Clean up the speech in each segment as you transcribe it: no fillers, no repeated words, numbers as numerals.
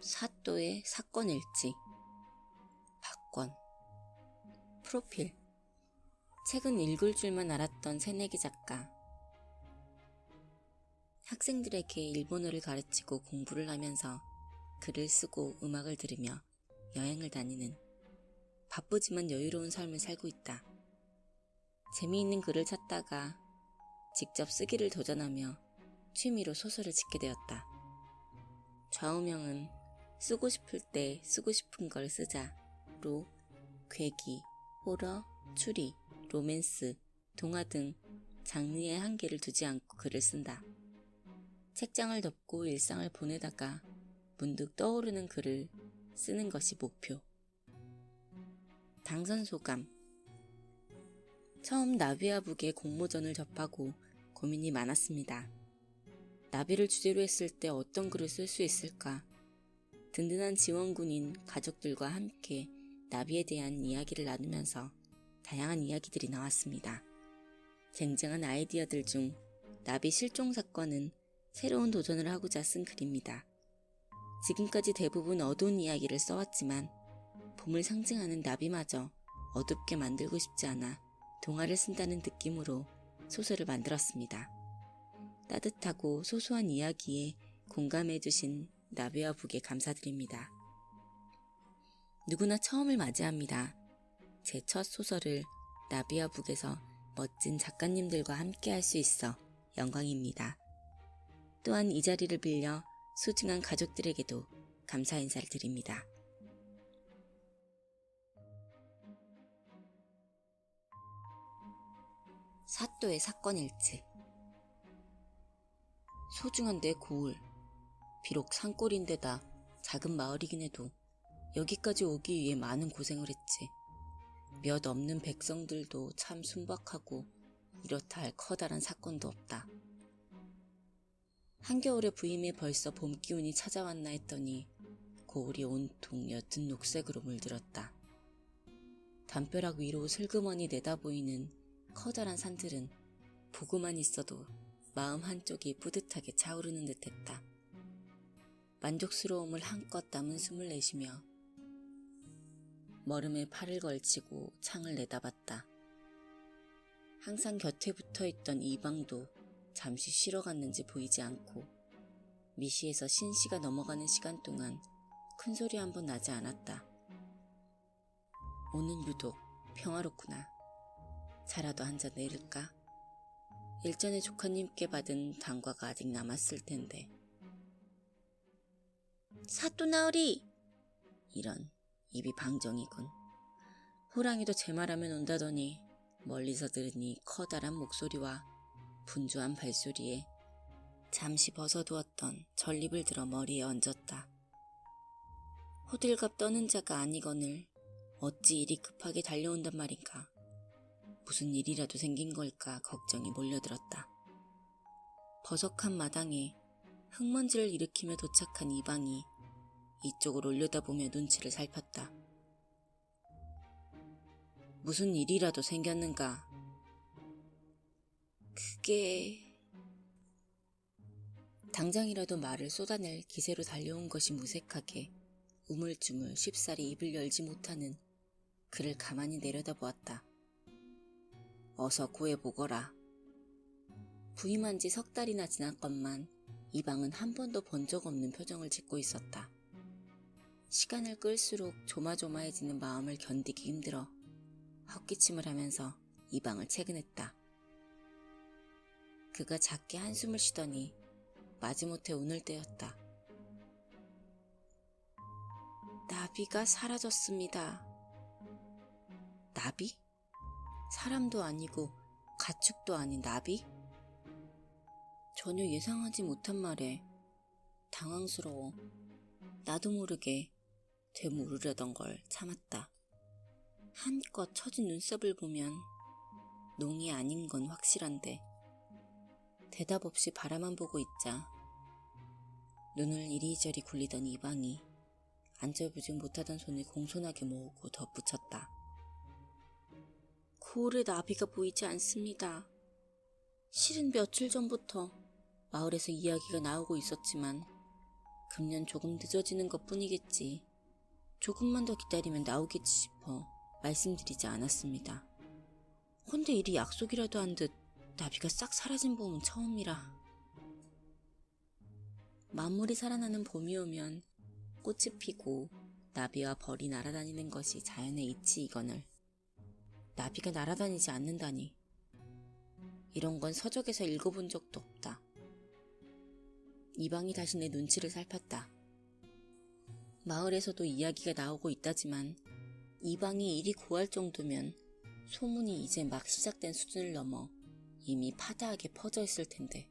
사또의 사건 일지. 박권. 프로필. 책은 읽을 줄만 알았던 새내기 작가. 학생들에게 일본어를 가르치고 공부를 하면서 글을 쓰고 음악을 들으며 여행을 다니는 바쁘지만 여유로운 삶을 살고 있다. 재미있는 글을 찾다가 직접 쓰기를 도전하며 취미로 소설을 짓게 되었다. 좌우명은 쓰고 싶을 때 쓰고 싶은 걸 쓰자로 괴기, 호러, 추리, 로맨스, 동화 등 장르에 한계를 두지 않고 글을 쓴다. 책장을 덮고 일상을 보내다가 문득 떠오르는 글을 쓰는 것이 목표. 당선 소감. 처음 나비와 북의 공모전을 접하고 고민이 많았습니다. 나비를 주제로 했을 때 어떤 글을 쓸 수 있을까? 든든한 지원군인 가족들과 함께 나비에 대한 이야기를 나누면서 다양한 이야기들이 나왔습니다. 쟁쟁한 아이디어들 중 나비 실종 사건은 새로운 도전을 하고자 쓴 글입니다. 지금까지 대부분 어두운 이야기를 써왔지만 봄을 상징하는 나비마저 어둡게 만들고 싶지 않아 동화를 쓴다는 느낌으로 소설을 만들었습니다. 따뜻하고 소소한 이야기에 공감해주신 나비와 북에 감사드립니다. 누구나 처음을 맞이합니다. 제 첫 소설을 나비와 북에서 멋진 작가님들과 함께 할 수 있어 영광입니다. 또한 이 자리를 빌려 소중한 가족들에게도 감사 인사를 드립니다. 사또의 사건 일지. 소중한 내 고을. 비록 산골인데다 작은 마을이긴 해도 여기까지 오기 위해 많은 고생을 했지. 몇 없는 백성들도 참 순박하고 이렇다 할 커다란 사건도 없다. 한겨울의 부임에 벌써 봄 기운이 찾아왔나 했더니 고을이 온통 옅은 녹색으로 물들었다. 담벼락 위로 슬그머니 내다보이는 커다란 산들은 보고만 있어도 마음 한쪽이 뿌듯하게 차오르는 듯했다. 만족스러움을 한껏 담은 숨을 내쉬며 머름에 팔을 걸치고 창을 내다봤다. 항상 곁에 붙어있던 이방도 잠시 쉬러 갔는지 보이지 않고 미시에서 신시가 넘어가는 시간 동안 큰소리 한번 나지 않았다. 오늘 유독 평화롭구나. 차라도 한잔 내릴까? 일전에 조카님께 받은 단과가 아직 남았을 텐데. 사또 나으리! 이런, 입이 방정이군. 호랑이도 제 말하면 온다더니 멀리서 들으니 커다란 목소리와 분주한 발소리에 잠시 벗어두었던 전립을 들어 머리에 얹었다. 호들갑 떠는 자가 아니거늘 어찌 이리 급하게 달려온단 말인가. 무슨 일이라도 생긴 걸까 걱정이 몰려들었다. 버석한 마당에 흙먼지를 일으키며 도착한 이방이 이쪽을 올려다보며 눈치를 살폈다. 무슨 일이라도 생겼는가? 그게... 당장이라도 말을 쏟아낼 기세로 달려온 것이 무색하게 우물쭈물 쉽사리 입을 열지 못하는 그를 가만히 내려다보았다. 어서 구해보거라. 부임한 지 석 달이나 지났건만 이방은 한 번도 본 적 없는 표정을 짓고 있었다. 시간을 끌수록 조마조마해지는 마음을 견디기 힘들어 헛기침을 하면서 이방을 채근했다. 그가 작게 한숨을 쉬더니 마지못해 웃을 때였다. 나비가 사라졌습니다. 나비? 사람도 아니고 가축도 아닌 나비? 전혀 예상하지 못한 말에 당황스러워 나도 모르게 되물으려던 걸 참았다. 한껏 처진 눈썹을 보면 농이 아닌 건 확실한데 대답 없이 바라만 보고 있자 눈을 이리저리 굴리던 이방이 안절부절 못하던 손을 공손하게 모으고 덧붙였다. 고을에 나비가 보이지 않습니다. 실은 며칠 전부터 마을에서 이야기가 나오고 있었지만 금년 조금 늦어지는 것 뿐이겠지. 조금만 더 기다리면 나오겠지 싶어 말씀드리지 않았습니다. 헌데 일이 약속이라도 한 듯 나비가 싹 사라진 봄은 처음이라. 만물이 살아나는 봄이 오면 꽃이 피고 나비와 벌이 날아다니는 것이 자연의 이치이거늘 나비가 날아다니지 않는다니. 이런 건 서적에서 읽어본 적도 없다. 이방이 다시 내 눈치를 살폈다. 마을에서도 이야기가 나오고 있다지만 이방이 일이 고할 정도면 소문이 이제 막 시작된 수준을 넘어 이미 파다하게 퍼져 있을 텐데.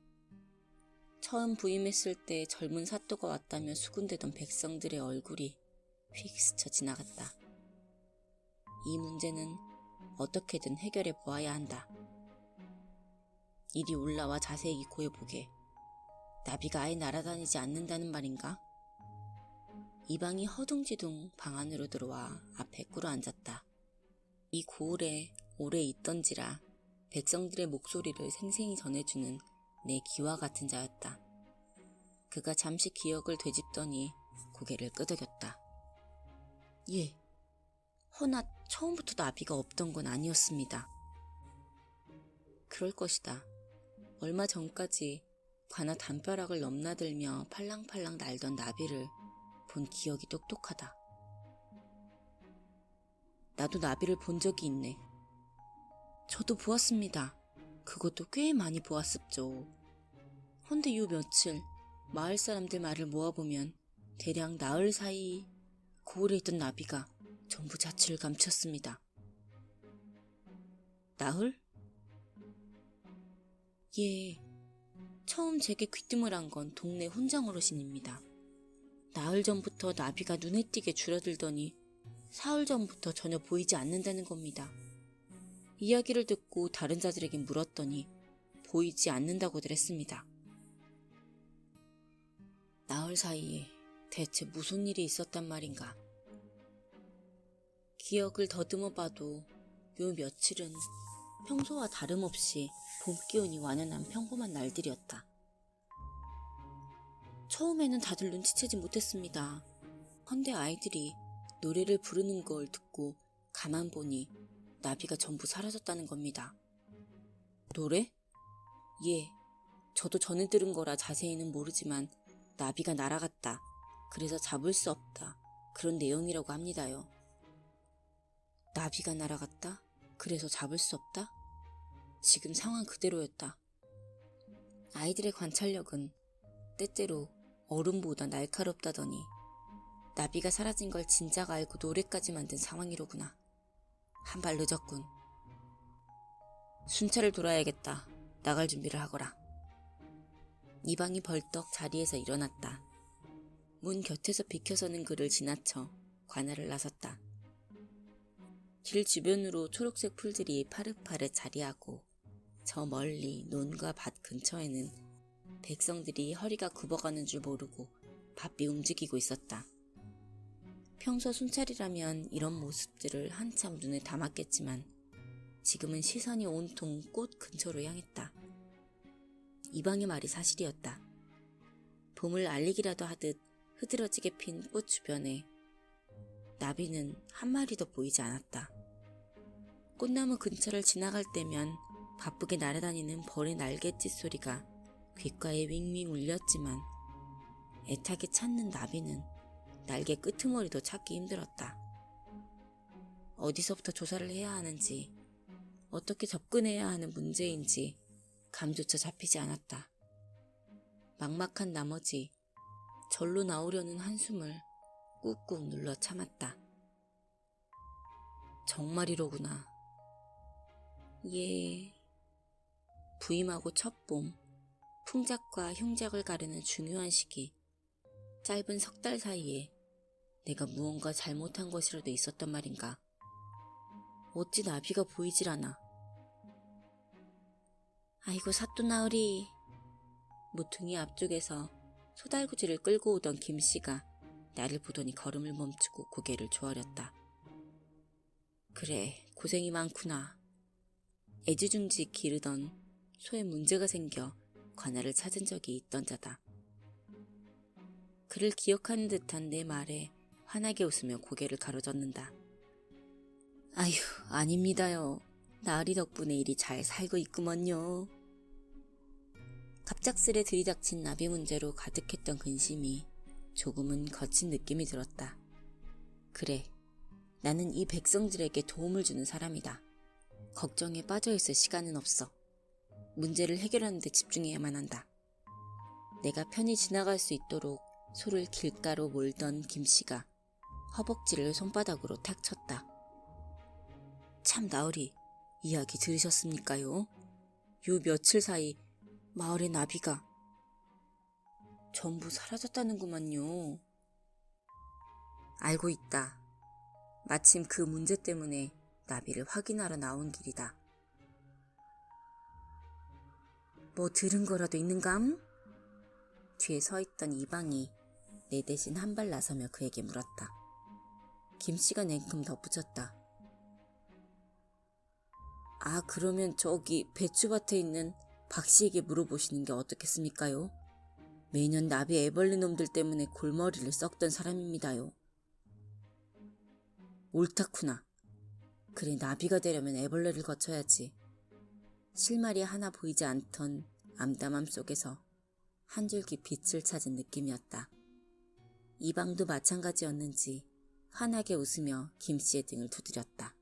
처음 부임했을 때 젊은 사또가 왔다며 수군대던 백성들의 얼굴이 휙 스쳐 지나갔다. 이 문제는 어떻게든 해결해 보아야 한다. 이리 올라와 자세히 고해보게. 나비가 아예 날아다니지 않는다는 말인가? 이방이 허둥지둥 방 안으로 들어와 앞에 꿇어 앉았다. 이 고을에 오래 있던지라 백성들의 목소리를 생생히 전해주는 내 귀와 같은 자였다. 그가 잠시 기억을 되짚더니 고개를 끄덕였다. 예, 허나 처음부터 나비가 없던 건 아니었습니다. 그럴 것이다. 얼마 전까지 관아 담벼락을 넘나들며 팔랑팔랑 날던 나비를 본 기억이 똑똑하다. 나도 나비를 본 적이 있네. 저도 보았습니다. 그것도 꽤 많이 보았습죠. 헌데 요 며칠 마을 사람들 말을 모아보면 대략 나흘 사이 고을에 있던 나비가 전부 자취를 감췄습니다. 나흘? 예, 처음 제게 귀뜸을 한 건 동네 혼장 어르신입니다. 나흘 전부터 나비가 눈에 띄게 줄어들더니 사흘 전부터 전혀 보이지 않는다는 겁니다. 이야기를 듣고 다른 자들에게 물었더니 보이지 않는다고들 했습니다. 나흘 사이에 대체 무슨 일이 있었단 말인가. 기억을 더듬어 봐도 요 며칠은 평소와 다름없이 봄 기운이 완연한 평범한 날들이었다. 처음에는 다들 눈치채지 못했습니다. 헌데 아이들이 노래를 부르는 걸 듣고 가만 보니 나비가 전부 사라졌다는 겁니다. 노래? 예, 저도 전에 들은 거라 자세히는 모르지만 나비가 날아갔다. 그래서 잡을 수 없다. 그런 내용이라고 합니다요. 나비가 날아갔다? 그래서 잡을 수 없다? 지금 상황 그대로였다. 아이들의 관찰력은 때때로 어른보다 날카롭다더니 나비가 사라진 걸 진작 알고 노래까지 만든 상황이로구나. 한 발 늦었군. 순찰을 돌아야겠다. 나갈 준비를 하거라. 이방이 벌떡 자리에서 일어났다. 문 곁에서 비켜서는 그를 지나쳐 관아를 나섰다. 길 주변으로 초록색 풀들이 파릇파릇 자리하고 저 멀리 논과 밭 근처에는 백성들이 허리가 굽어가는 줄 모르고 바삐 움직이고 있었다. 평소 순찰이라면 이런 모습들을 한참 눈에 담았겠지만 지금은 시선이 온통 꽃 근처로 향했다. 이방의 말이 사실이었다. 봄을 알리기라도 하듯 흐드러지게 핀 꽃 주변에 나비는 한 마리도 보이지 않았다. 꽃나무 근처를 지나갈 때면 바쁘게 날아다니는 벌의 날갯짓 소리가 귓가에 윙윙 울렸지만 애타게 찾는 나비는 날개 끄트머리도 찾기 힘들었다. 어디서부터 조사를 해야 하는지, 어떻게 접근해야 하는 문제인지 감조차 잡히지 않았다. 막막한 나머지 절로 나오려는 한숨을 꾹꾹 눌러 참았다. 정말이로구나. 예. 부임하고 첫 봄, 풍작과 흉작을 가르는 중요한 시기, 짧은 석 달 사이에 내가 무언가 잘못한 것이라도 있었단 말인가. 어찌 나비가 보이질 않아. 아이고 사또 나으리. 모퉁이 앞쪽에서 소달구지를 끌고 오던 김씨가 나를 보더니 걸음을 멈추고 고개를 조아렸다. 그래, 고생이 많구나. 애지중지 기르던 소에 문제가 생겨 관아를 찾은 적이 있던 자다. 그를 기억하는 듯한 내 말에 환하게 웃으며 고개를 가로젓는다. 아휴, 아닙니다요. 나으리 덕분에 일이 잘 살고 있구먼요. 갑작스레 들이닥친 나비 문제로 가득했던 근심이 조금은 거친 느낌이 들었다. 그래, 나는 이 백성들에게 도움을 주는 사람이다. 걱정에 빠져있을 시간은 없어. 문제를 해결하는 데 집중해야만 한다. 내가 편히 지나갈 수 있도록 소를 길가로 몰던 김씨가 허벅지를 손바닥으로 탁 쳤다. 참 나으리, 이야기 들으셨습니까요? 요 며칠 사이 마을의 나비가 전부 사라졌다는구만요. 알고 있다. 마침 그 문제 때문에 나비를 확인하러 나온 길이다. 뭐 들은 거라도 있는감? 뒤에 서있던 이방이 내 대신 한 발 나서며 그에게 물었다. 김씨가 냉큼 덧붙였다. 아, 그러면 저기 배추밭에 있는 박씨에게 물어보시는 게 어떻겠습니까요? 매년 나비 애벌레 놈들 때문에 골머리를 썩던 사람입니다요. 옳다구나. 그래, 나비가 되려면 애벌레를 거쳐야지. 실마리 하나 보이지 않던 암담함 속에서 한 줄기 빛을 찾은 느낌이었다. 이방도 마찬가지였는지 환하게 웃으며 김씨의 등을 두드렸다.